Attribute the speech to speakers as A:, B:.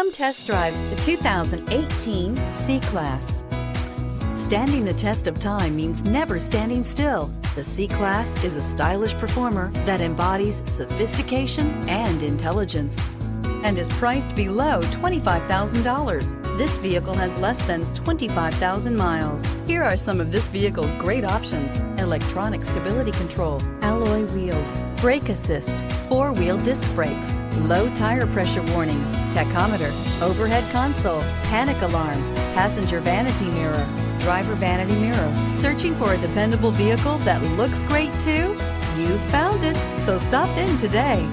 A: Come test drive the 2018 C-Class. Standing the test of time means never standing still. The C-Class is a stylish performer that embodies sophistication and intelligence and is priced below $25,000. This vehicle has less than 25,000 miles. Here are some of this vehicle's great options: electronic stability control, alloy wheels, brake assist, four-wheel disc brakes, low tire pressure warning, tachometer, overhead console, panic alarm, passenger vanity mirror, driver vanity mirror. Searching for a dependable vehicle that looks great too? You found it, so stop in today.